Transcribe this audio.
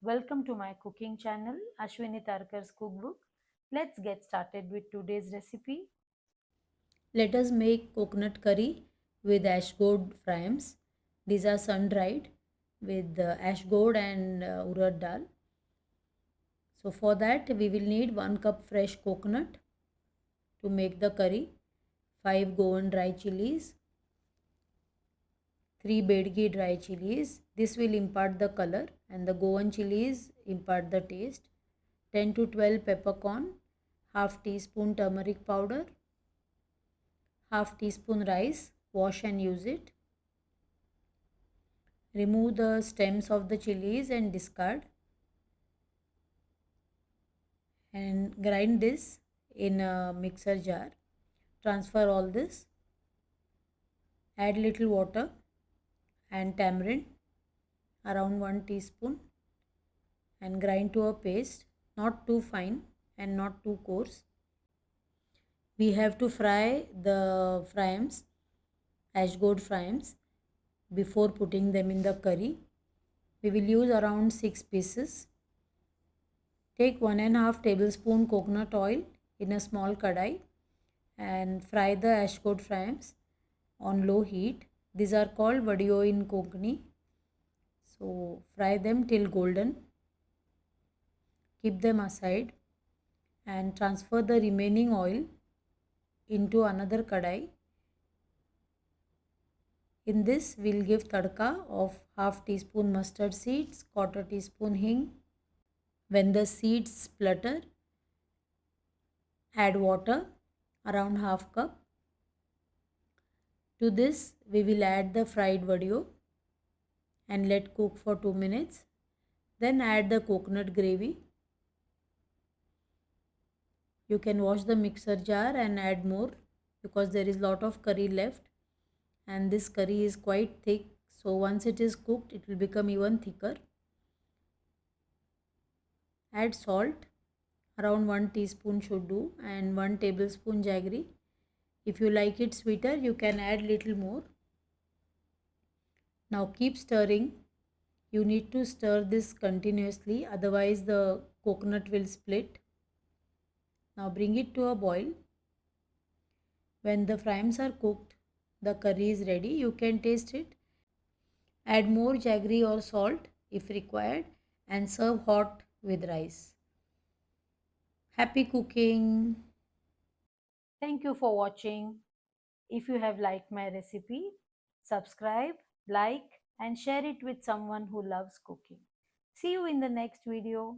Welcome to my cooking channel, Ashwini Tarkar's cookbook. Let's get started with today's recipe. Let us make coconut curry with ash gourd fryums. These are sun dried with ash gourd and urad dal. So for that we will need 1 cup fresh coconut to make the curry, 5 Goan dry chilies, 3 bedgi dry chilies. This will impart the color and the Goan chilies impart the taste. 10 to 12 peppercorn, half teaspoon turmeric powder, half teaspoon rice, wash and use it. Remove the stems of the chilies and discard, and grind this in a mixer jar. Transfer all this, add little water and tamarind around 1 teaspoon and grind to a paste, not too fine and not too coarse. We have to fry the fryums, ash gourd fryums, before putting them in the curry. We will use around 6 pieces. Take 1.5 tablespoon coconut oil in a small kadai and fry the ash gourd fryums on low heat. These are called Vadiyo in Konkani. So fry them till golden. Keep them aside and transfer the remaining oil into another kadai. In this we'll give tadka of half teaspoon mustard seeds, quarter teaspoon hing. When the seeds splutter, add water around half cup. To this we will add the fried vadiyo and let cook for 2 minutes. Then add the coconut gravy. You can wash the mixer jar and add more because there is lot of curry left and this curry is quite thick. So once it is cooked, it will become even thicker. Add salt, around 1 teaspoon should do, and 1 tablespoon jaggery. If you like it sweeter, you can add little more. Now keep stirring. You need to stir this continuously, otherwise the coconut will split. Now bring it to a boil. When the fryams are cooked, the curry is ready. You can taste it. Add more jaggery or salt if required and serve hot with rice. Happy cooking! Thank you for watching. If you have liked my recipe, subscribe, like, and share it with someone who loves cooking. See you in the next video.